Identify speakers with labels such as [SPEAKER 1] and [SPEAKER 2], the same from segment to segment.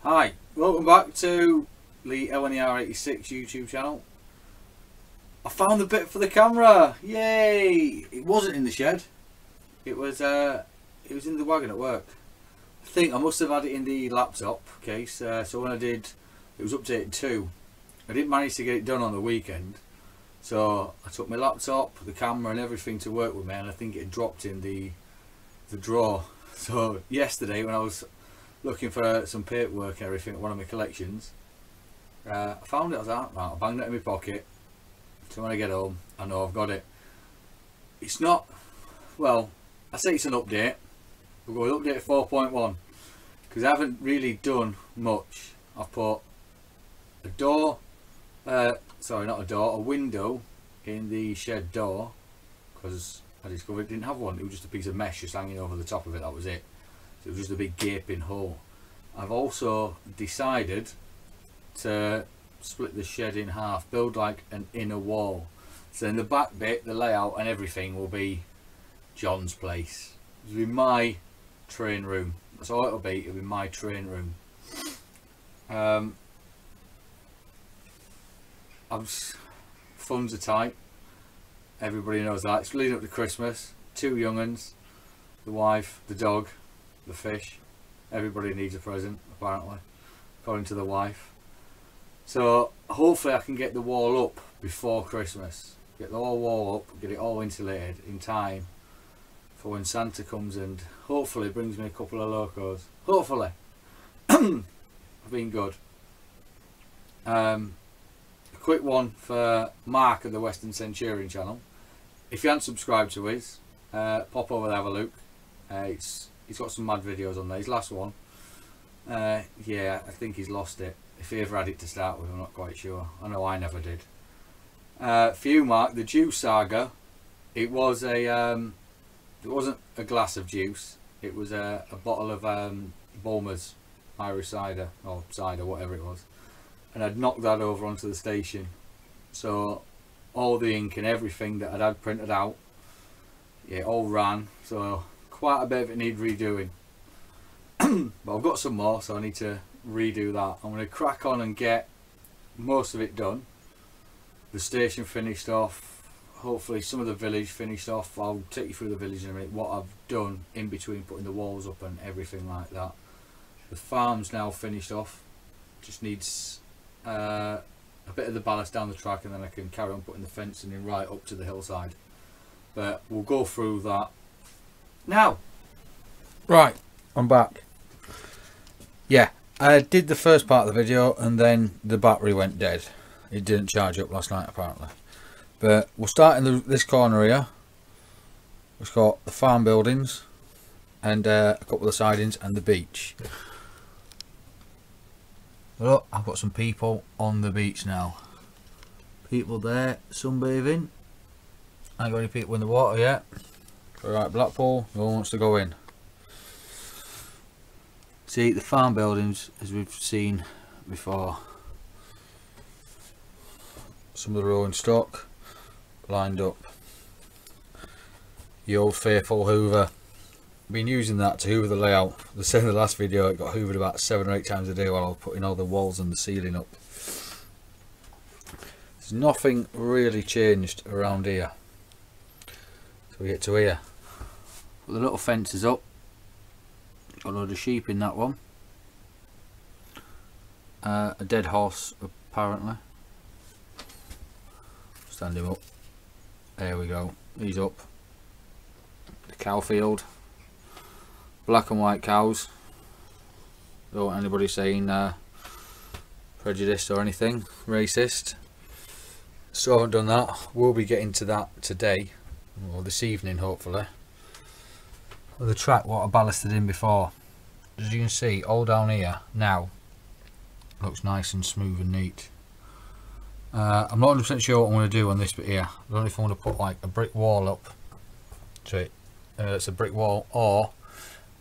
[SPEAKER 1] Hi, welcome back to the LNER86 YouTube channel. I found the bit for the camera, yay! It wasn't in the shed. It was in the wagon at work. I think I must have had it in the laptop case. So when I did, it was updated too. I didn't manage to get it done on the weekend, so I took my laptop, the camera, and everything to work with me, and I think it dropped in the drawer. So yesterday, when I was looking for some paperwork and everything at one of my collections, I found it. I was like, right, I banged it in my pocket, so when I get home I know I've got it. It's not, well, I say it's an update. We'll go with update 4.1 because I haven't really done much. I've put a door, sorry, not a door, a window in the shed door because I discovered it didn't have one. It was just a piece of mesh just hanging over the top of it, that was it. So it was just a big gaping hole. I've also decided to split the shed in half, build like an inner wall. So in the back bit, the layout and everything will be John's place. It'll be my train room. That's all it'll be my train room. Funds are tight. Everybody knows that. It's leading up to Christmas. 2 young uns, the wife, the dog, the fish. Everybody needs a present, apparently, according to the wife. So hopefully I can get the wall up before Christmas. Get the whole wall up, get it all insulated in time for when Santa comes and hopefully brings me a couple of locos. Hopefully. I've been good. A quick one for Mark of the Western Centurion channel. If you haven't subscribed to his, pop over there, have a look. He's got some mad videos on there. His last one, yeah, I think he's lost it. If he ever had it to start with, I'm not quite sure. I know I never did. For you, Mark, the juice saga. It was a, it wasn't a glass of juice. It was a bottle of Bulmers Irish cider or cider, whatever it was, and I'd knocked that over onto the station. So all the ink and everything that I'd had printed out, yeah, it all ran. So quite a bit of it needed redoing. But I've got some more, so I need to redo that. I'm going to crack on and get most of it done. The station finished off, hopefully some of the village finished off. I'll take you through the village in a minute, what I've done in between putting the walls up and everything like that. The farm's now finished off, just needs a bit of the ballast down the track, and then I can carry on putting the fencing in right up to the hillside. But we'll go through that now. Right, I'm back. Yeah, I did the first part of the video and then the battery went dead. It didn't charge up last night apparently. But we'll start in this corner here. We've got the farm buildings and a couple of the sidings and the beach. Look, I've got some people on the beach now. People there sunbathing. I ain't got any people in the water yet. Alright, Blackpool, no one wants to go in. See, the farm buildings, as we've seen before, some of the rolling stock lined up. The old faithful Hoover. Been using that to hoover the layout. The same in the last video, it got hoovered about 7 or 8 times a day while I was putting all the walls and the ceiling up. There's nothing really changed around here. So we get to here. Put the little fences up. Got a load of sheep in that one. A dead horse apparently. Stand him up. There we go. He's up. The cow field. Black and white cows. Don't want anybody saying prejudiced or anything, racist. So I haven't done that. We'll be getting to that today, or this evening hopefully. The track what I ballasted in before, as you can see, all down here now looks nice and smooth and neat. I'm not 100% sure what I'm going to do on this bit here. I don't know if I want to put like a brick wall up to it. It's a brick wall, or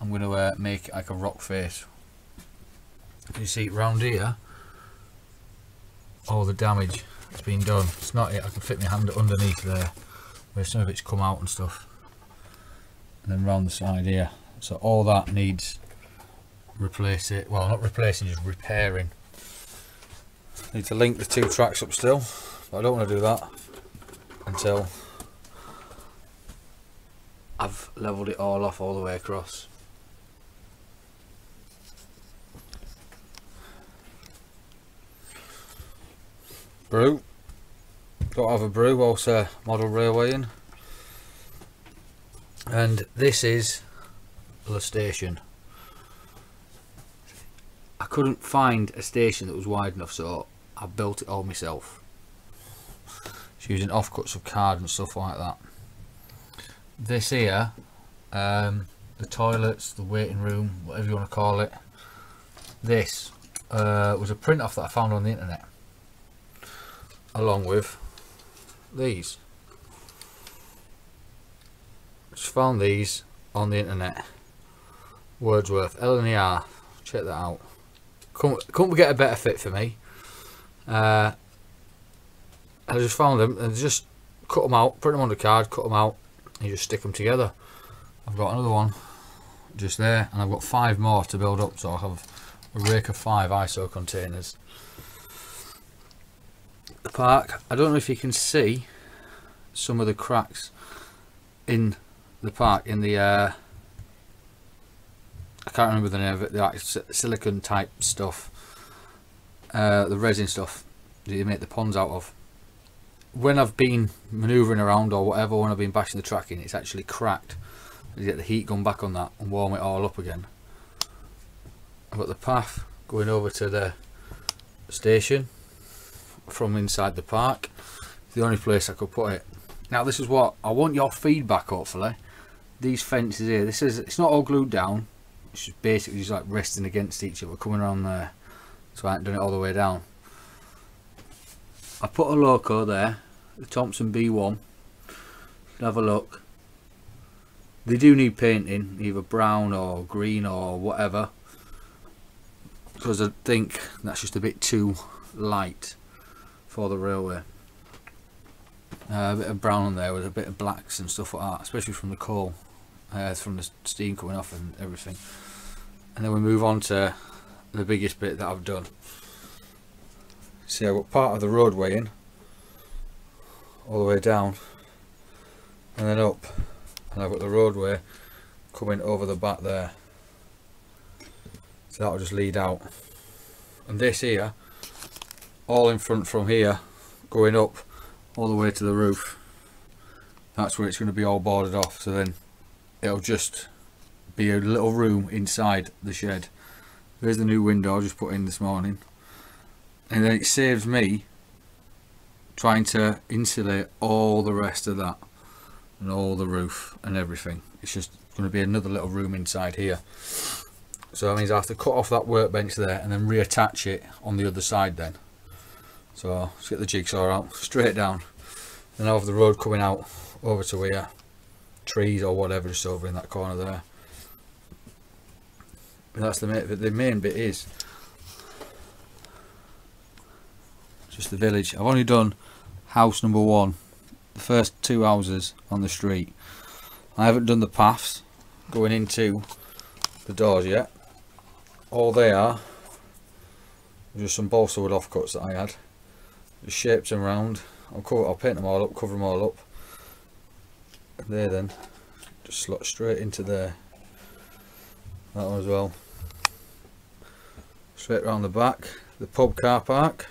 [SPEAKER 1] I'm going to make it like a rock face. You see round here, all the damage that's been done. It's not it. I can fit my hand underneath there where some of it's come out and stuff. And then round the side here. So all that needs replace it. Well, not replacing, just repairing. Need to link the two tracks up still, but I don't want to do that until I've levelled it all off all the way across. Brew. Don't have a brew whilst model railwaying. And this is the station. I couldn't find a station that was wide enough, so I built it all myself. Just using offcuts of card and stuff like that. This here, the toilets, the waiting room, whatever you want to call it. This was a print off that I found on the internet, along with these. Just found these on the internet. Wordsworth LNER. Check that out. Couldn't get a better fit for me. I just found them and just cut them out, print them on the card, cut them out, and you just stick them together. I've got another one just there, and I've got 5 more to build up, so I'll have a rake of 5 ISO containers. The park, I don't know if you can see some of the cracks in the park, in the I can't remember the name of it, the silicone type stuff, the resin stuff that you make the ponds out of. When I've been manoeuvring around or whatever, when I've been bashing the track in, it's actually cracked. You get the heat gun back on that and warm it all up again. I've got the path going over to the station from inside the park. It's the only place I could put it. Now this is what I want your feedback, hopefully. These fences here, it's not all glued down, it's just basically just like resting against each other, coming around there, so I haven't done it all the way down. I put a loco there, the Thompson B1. Have a look. They do need painting, either brown or green or whatever, because I think that's just a bit too light for the railway. A bit of brown on there with a bit of blacks and stuff like that, especially from the coal, from the steam coming off and everything. And then we move on to the biggest bit that I've done. See, I've got part of the roadway in, all the way down, and then up, and I've got the roadway coming over the back there, so that'll just lead out. And this here, all in front from here, going up all the way to the roof, that's where it's going to be all boarded off, so then it'll just be a little room inside the shed. There's the new window I just put in this morning, and then it saves me trying to insulate all the rest of that and all the roof and everything. It's just going to be another little room inside here, so that means I have to cut off that workbench there and then reattach it on the other side then. So let's get the jigsaw out, straight down, and I'll have the road coming out over to here, trees or whatever just over in that corner there. But that's the main bit is just the village. I've only done house number 1, the first 2 houses on the street. I haven't done the paths going into the doors yet. All they are just some balsa wood offcuts that I had. Just shaped them round. I'll paint them all up, cover them all up. And they then just slot straight into there. That one as well. Straight around the back. The pub car park,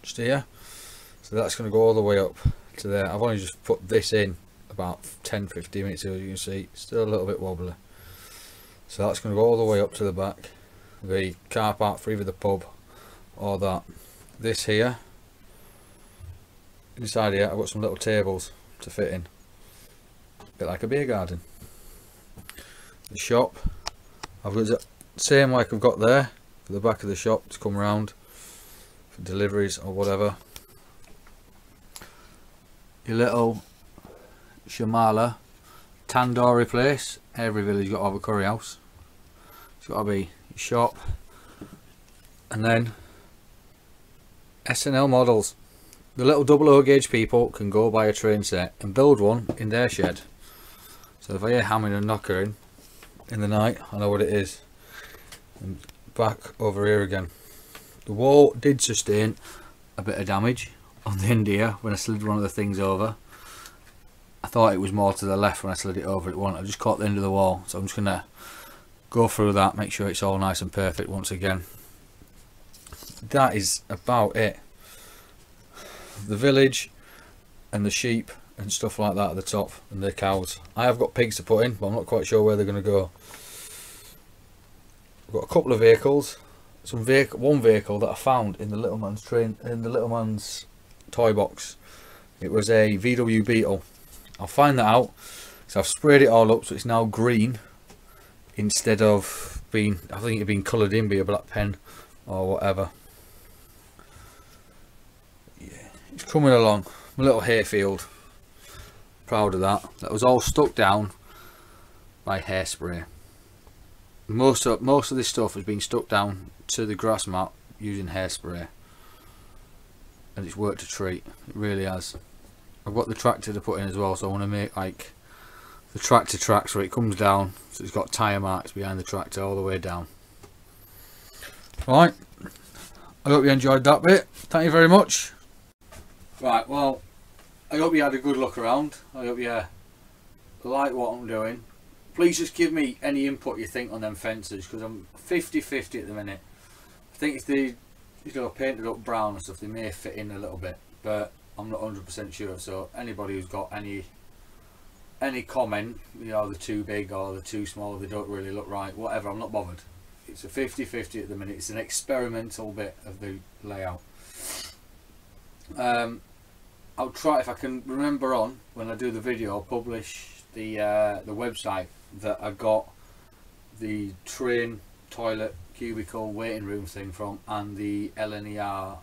[SPEAKER 1] just here. So that's going to go all the way up to there. I've only just put this in about 10-15 minutes ago, as you can see. Still a little bit wobbly. So that's going to go all the way up to the back. The car park for either the pub or that. This here, inside here I've got some little tables to fit in, a bit like a beer garden. The shop, I've got the same like I've got there for the back of the shop to come round for deliveries or whatever. Your little Shamala tandoori place. Every village got to have a curry house. It's got to be your shop, and then S&L models. The little 00 gauge people can go buy a train set and build one in their shed. So if I hear hammering and knockering in the night, I know what it is. And back over here again. The wall did sustain a bit of damage on the end here when I slid one of the things over. I thought it was more to the left when I slid it over. It wasn't. I just caught the end of the wall, so I'm just gonna go through that, make sure it's all nice and perfect once again. That is about it. The village and the sheep and stuff like that at the top, and the cows. I have got pigs to put in, but I'm not quite sure where they're going to go. I've got a couple of vehicles. One vehicle that I found in the little man's toy box. It was a VW Beetle. I'll find that out. So I've sprayed it all up, so it's now green instead of being, I think it'd been coloured in, be a black pen or whatever. Yeah, it's coming along. My little hayfield. Proud of that. That was all stuck down by hairspray. Most of this stuff has been stuck down to the grass mat using hairspray, and it's worked a treat. It really has. I've got the tractor to put in as well, so I want to make like the tractor track so it comes down, so it's got tyre marks behind the tractor all the way down. Right, I hope you enjoyed that bit. Thank you very much. Right, well, I hope you had a good look around. I hope you like what I'm doing. Please just give me any input you think on them fences, because I'm 50-50 at the minute. I think if they, painted up brown and stuff, they may fit in a little bit, but I'm not 100% sure. So anybody who's got any comment, they're too big or they're too small, they don't really look right, whatever, I'm not bothered. It's a 50-50 at the minute. It's an experimental bit of the layout. I'll try, if I can remember on when I do the video, I'll publish the website that I got the train, toilet, cubicle, waiting room thing from, and the LNER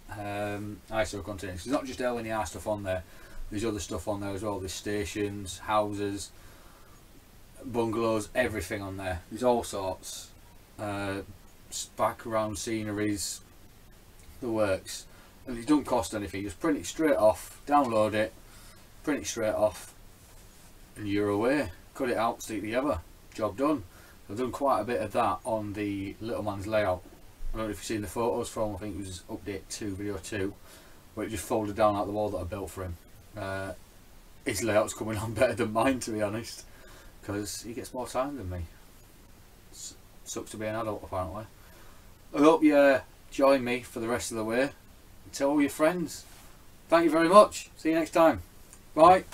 [SPEAKER 1] ISO containers. There's not just LNER stuff on there, there's other stuff on there as well. There's stations, houses, bungalows, everything on there. There's all sorts, background sceneries, the works. And it doesn't cost anything. Just print it straight off, download it, print it straight off, and you're away. Cut it out, stick it together, job done. I've done quite a bit of that on the little man's layout. I don't know if you've seen the photos from, I think it was update 2, video 2, where it just folded down out the wall that I built for him. His layout's coming on better than mine, to be honest, because he gets more time than me. Sucks to be an adult, apparently. I hope you join me for the rest of the way. Tell all your friends. Thank you very much. See you next time. Bye.